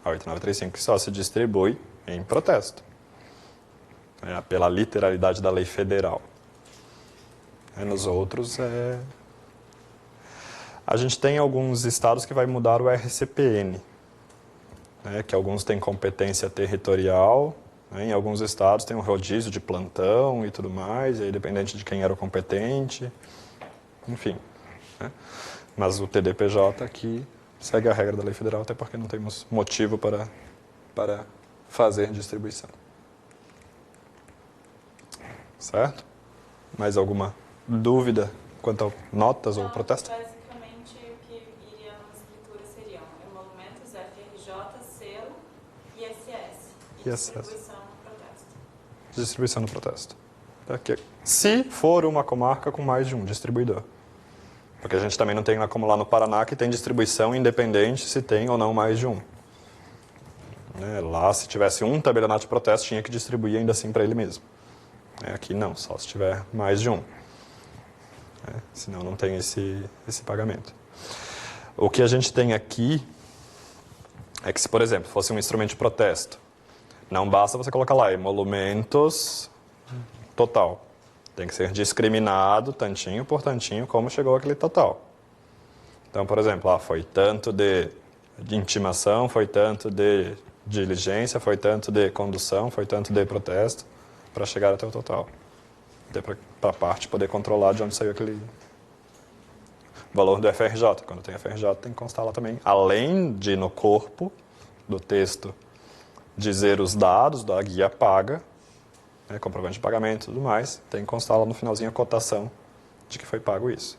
A 8935 só se distribui em protesto. Pela literalidade da lei federal. Nos outros, a gente tem alguns estados que vai mudar o RCPN, que alguns têm competência territorial, em alguns estados tem um rodízio de plantão e tudo mais, e aí dependente de quem era o competente, enfim. Mas o TDPJ aqui segue a regra da lei federal, até porque não temos motivo para fazer distribuição. Certo? Mais alguma dúvida quanto a notas ou protesto? Basicamente, o que iria na escritura seriam emolumentos, FRJ, selo e ISS. E distribuição no protesto. Distribuição no protesto. Aqui. Se for uma comarca com mais de um distribuidor. Porque a gente também não tem como lá no Paraná, que tem distribuição independente se tem ou não mais de um. Lá, se tivesse um tabelionato de protesto, tinha que distribuir ainda assim para ele mesmo. Aqui não, só se tiver mais de um. Senão não tem esse pagamento. O que a gente tem aqui é que se, por exemplo, fosse um instrumento de protesto, não basta você colocar lá emolumentos total. Tem que ser discriminado, tantinho por tantinho, como chegou aquele total. Então, por exemplo, foi tanto de intimação, foi tanto de diligência, foi tanto de condução, foi tanto de protesto, para chegar até o total. Até para a parte poder controlar de onde saiu aquele valor do FRJ. Quando tem FRJ, tem que constar lá também. Além de, no corpo do texto, dizer os dados da guia paga, comprovante de pagamento e tudo mais, tem que constar lá no finalzinho a cotação de que foi pago isso.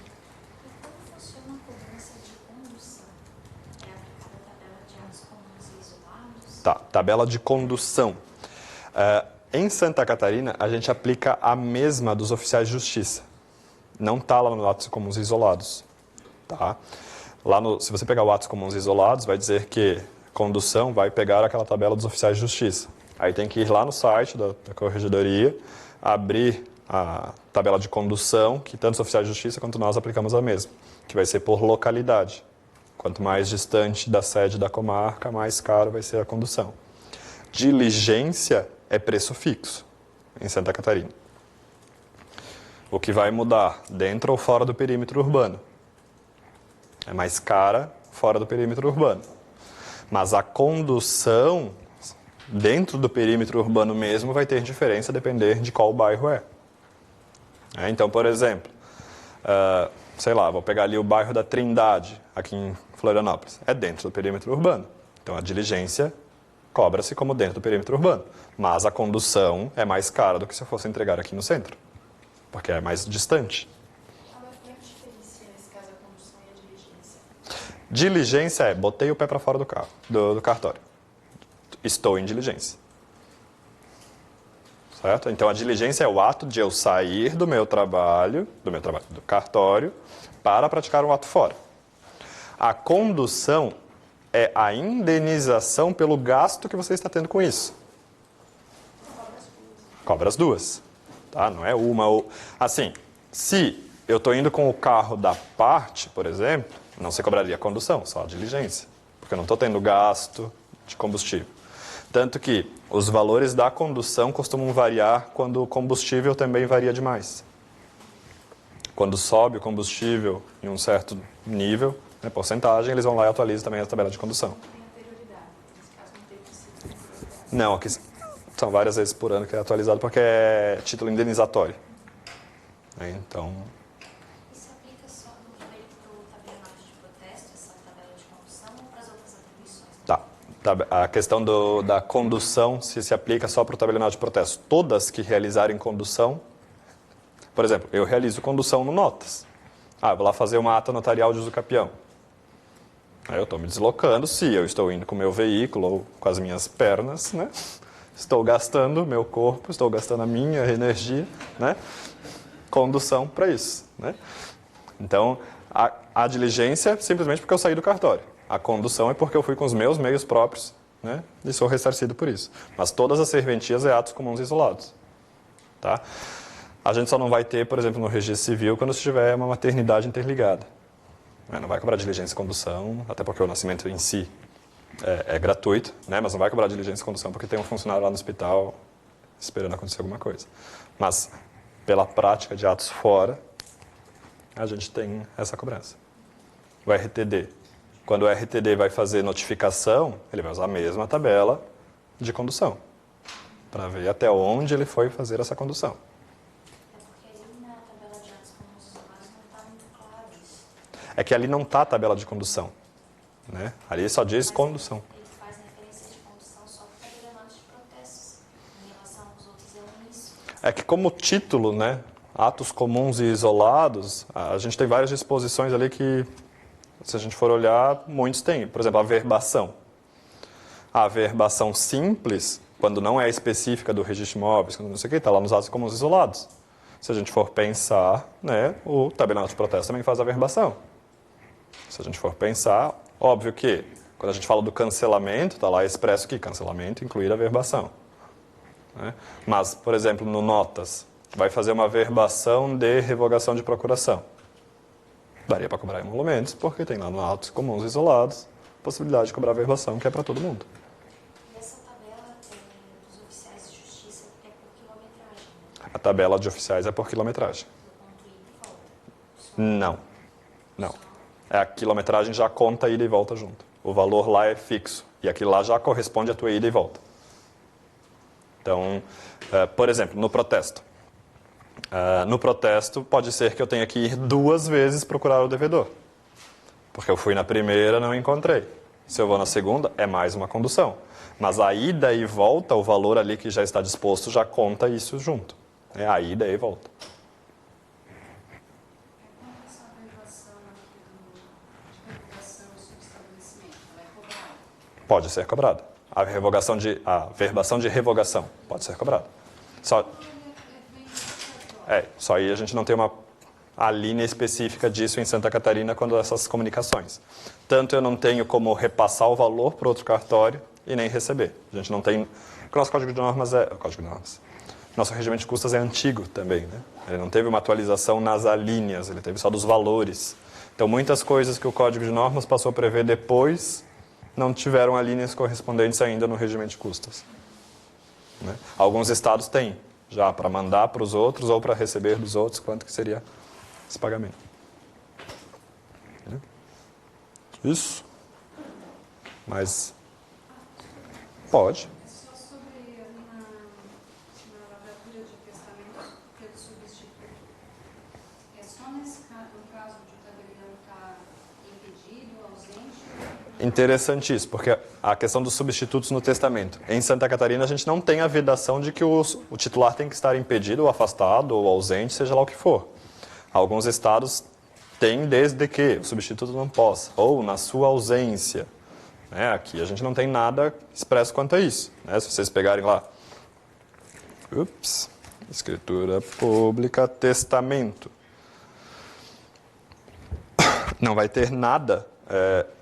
E como funciona a cobrança de condução? É aplicada a tabela de atos comuns e isolados? Tá, tabela de condução. Em Santa Catarina, a gente aplica a mesma dos oficiais de justiça. Não está lá no atos comuns isolados. Tá? Se você pegar o atos comuns isolados, vai dizer que condução vai pegar aquela tabela dos oficiais de justiça. Aí tem que ir lá no site da Corregedoria, abrir a tabela de condução, que tanto os oficiais de justiça quanto nós aplicamos a mesma, que vai ser por localidade. Quanto mais distante da sede da comarca, mais caro vai ser a condução. Diligência é preço fixo em Santa Catarina. O que vai mudar dentro ou fora do perímetro urbano. É mais cara fora do perímetro urbano. Mas a condução dentro do perímetro urbano mesmo vai ter diferença a depender de qual bairro é. Então, por exemplo, vou pegar ali o bairro da Trindade, aqui em Florianópolis. É dentro do perímetro urbano. Então, a diligência cobra-se como dentro do perímetro urbano. Mas a condução é mais cara do que se eu fosse entregar aqui no centro, porque é mais distante. Como é que diferencia nesse caso a condução e a diligência? Diligência botei o pé para fora do carro, do cartório. Estou em diligência. Certo? Então, a diligência é o ato de eu sair do trabalho, do cartório, para praticar um ato fora. A condução é a indenização pelo gasto que você está tendo com isso. Cobra as duas. Tá? Não é uma ou... Assim, se eu estou indo com o carro da parte, por exemplo, não se cobraria a condução, só a diligência. Porque eu não estou tendo gasto de combustível. Tanto que os valores da condução costumam variar quando o combustível também varia demais. Quando sobe o combustível em um certo nível, porcentagem, eles vão lá e atualizam também a tabela de condução. Não tem anterioridade. Nesse caso, não tem preciso. Não, aqui são várias vezes por ano que é atualizado porque é título indenizatório. Então... Isso aplica só no tabelionato de protesto, essa tabela de condução, ou para as outras atribuições? Tá. A questão da condução se aplica só para o tabelionato de protesto. Todas que realizarem condução... Por exemplo, eu realizo condução no Notas. Vou lá fazer uma ata notarial de uso capião. Aí eu estou me deslocando, se eu estou indo com o meu veículo ou com as minhas pernas, né? Estou gastando meu corpo, estou gastando a minha energia, né? Condução para isso, né? Então, a diligência é simplesmente porque eu saí do cartório. A condução é porque eu fui com os meus meios próprios, né? E sou ressarcido por isso. Mas todas as serventias é atos comuns isolados. Tá? A gente só não vai ter, por exemplo, no registro civil, quando se tiver uma maternidade interligada. né? Não vai cobrar diligência e condução, até porque o nascimento em si é gratuito, né? Mas não vai cobrar diligência e condução porque tem um funcionário lá no hospital esperando acontecer alguma coisa. Mas, pela prática de atos fora, a gente tem essa cobrança. O RTD. Quando o RTD vai fazer notificação, ele vai usar a mesma tabela de condução, para ver até onde ele foi fazer essa condução. É porque ali na tabela de atos comuns isolados não está muito claro isso. É que ali não está a tabela de condução, né? Ali só diz condução. Ele faz referência de condução só para tabelionatos de protestos. Em relação aos outros é o início. É que como título, né, atos comuns e isolados, a gente tem várias disposições ali que, se a gente for olhar, muitos têm. Por exemplo, a verbação. A verbação simples, quando não é específica do registro de imóveis, quando não sei o que, está lá nos atos comuns isolados. Se a gente for pensar, né, o tabelionato de protesto também faz a verbação. Se a gente for pensar, óbvio que, quando a gente fala do cancelamento, está lá expresso que cancelamento inclui a verbação. Né? Mas, por exemplo, no notas, vai fazer uma verbação de revogação de procuração. Daria para cobrar emolumentos, porque tem lá no atos comuns isolados possibilidade de cobrar verbação, que é para todo mundo. E essa tabela dos oficiais de justiça é por quilometragem, né? A tabela de oficiais é por quilometragem. Do ponto ida e volta. Não. Não. A quilometragem já conta ida e volta junto. O valor lá é fixo. E aquilo lá já corresponde à tua ida e volta. Então, por exemplo, no protesto. No protesto, pode ser que eu tenha que ir 2 vezes procurar o devedor. Porque eu fui na primeira, não encontrei. Se eu vou na segunda, é mais uma condução. Mas a ida e volta, o valor ali que já está disposto, já conta isso junto. É a ida e volta. Como essa averbação aqui de revogação e subestabelecimento, ela é cobrada? Pode ser cobrado. A verbação de revogação pode ser cobrada. Só aí a gente não tem a linha específica disso em Santa Catarina quando essas comunicações. Tanto eu não tenho como repassar o valor para outro cartório e nem receber. A gente não tem... O nosso Código de Normas Nosso regimento de custas é antigo também, né? Ele não teve uma atualização nas alíneas, ele teve só dos valores. Então, muitas coisas que o Código de Normas passou a prever depois não tiveram alíneas correspondentes ainda no regimento de custas. Né? Alguns estados têm, já para mandar para os outros ou para receber dos outros, quanto que seria esse pagamento. Isso. Mas pode. É só sobre na lavratura de testamentos pelo substituto. É só no caso de o tabelião estar impedido, ausente? Interessante isso, porque a questão dos substitutos no testamento. Em Santa Catarina, a gente não tem a vedação de que o titular tem que estar impedido, ou afastado, ou ausente, seja lá o que for. Alguns estados têm desde que o substituto não possa, ou na sua ausência. Né? Aqui a gente não tem nada expresso quanto a isso. Né? Se vocês pegarem lá, escritura pública, testamento. Não vai ter nada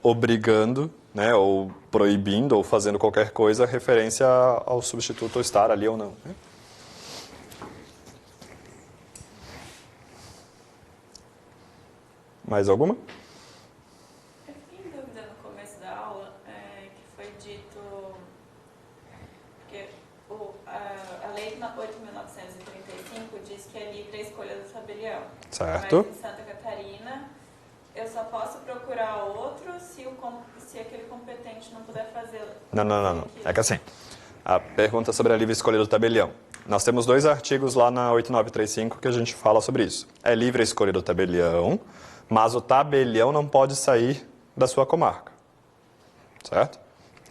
obrigando, né, ou proibindo, ou fazendo qualquer coisa referência ao substituto estar ali ou não. Né? Mais alguma? Eu fiquei em dúvida no começo da aula, que foi dito que a Lei 8.935 diz que é livre a escolha do tabelião. Certo. Mas em Santa Catarina, eu só posso procurar outro se aquele competente não puder fazer. Não. É que assim, a pergunta sobre a livre escolha do tabelião. Nós temos 2 artigos lá na 8.935 que a gente fala sobre isso. É livre a escolha do tabelião, mas o tabelião não pode sair da sua comarca. Certo?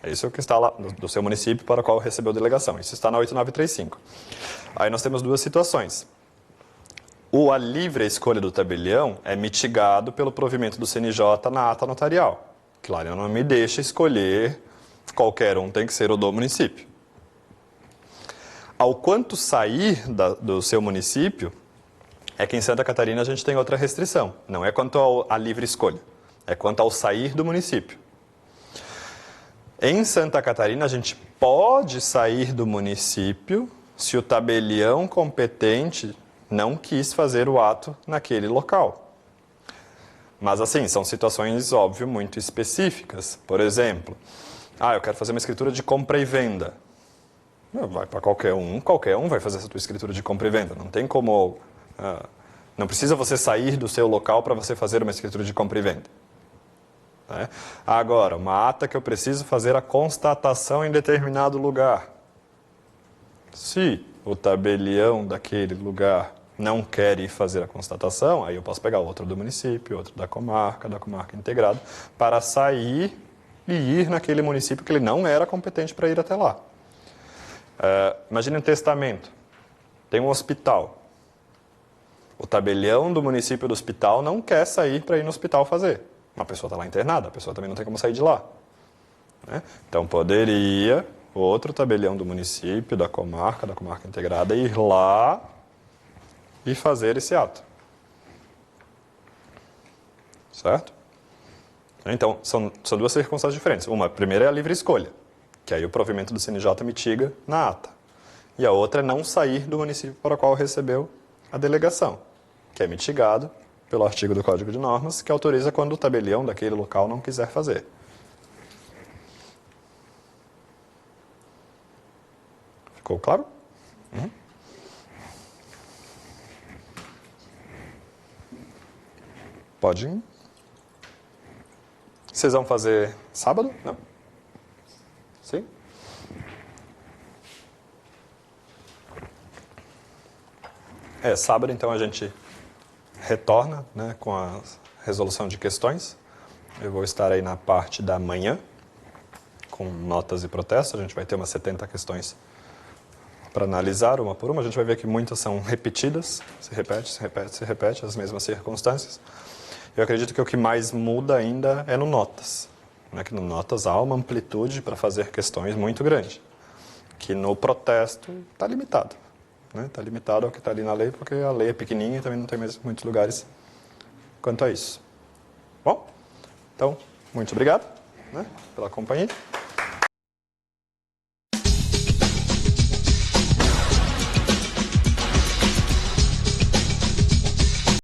É isso que está lá do seu município para o qual recebeu delegação. Isso está na 8.935. Aí nós temos 2 situações. A livre escolha do tabelião é mitigado pelo provimento do CNJ na ata notarial. Que lá ele não me deixa escolher qualquer um, tem que ser o do município. Ao quanto sair do seu município, é que em Santa Catarina a gente tem outra restrição. Não é quanto à livre escolha, é quanto ao sair do município. Em Santa Catarina, a gente pode sair do município se o tabelião competente não quis fazer o ato naquele local. Mas assim, são situações, óbvio, muito específicas. Por exemplo, eu quero fazer uma escritura de compra e venda. Vai para qualquer um vai fazer essa tua escritura de compra e venda. Não tem como... não precisa você sair do seu local para você fazer uma escritura de compra e venda. Né? Agora, uma ata que eu preciso fazer a constatação em determinado lugar. Se o tabelião daquele lugar não quer ir fazer a constatação, aí eu posso pegar outro do município, outro da comarca integrada, para sair e ir naquele município que ele não era competente para ir até lá. Imagine um testamento. Tem um hospital. O tabelião do município do hospital não quer sair para ir no hospital fazer. Uma pessoa está lá internada, a pessoa também não tem como sair de lá. Né? Então, poderia outro tabelião do município, da comarca integrada, ir lá e fazer esse ato. Certo? Então, são duas circunstâncias diferentes. Uma, a primeira é a livre escolha, que aí o provimento do CNJ mitiga na ata. E a outra é não sair do município para o qual recebeu a delegação, que é mitigado pelo artigo do Código de Normas, que autoriza quando o tabelião daquele local não quiser fazer. Ficou claro? Pode ir. Vocês vão fazer sábado? Não? Sim? Sábado então a gente retorna, né, com a resolução de questões. Eu vou estar aí na parte da manhã, com notas e protestos. A gente vai ter umas 70 questões para analisar, uma por uma. A gente vai ver que muitas são repetidas, se repete, as mesmas circunstâncias. Eu acredito que o que mais muda ainda é no notas. Né, que no notas há uma amplitude para fazer questões muito grande, que no protesto está limitado. Está limitado ao que está ali na lei, porque a lei é pequenininha e também não tem mais muitos lugares quanto a isso. Bom, então, muito obrigado, né, pela companhia.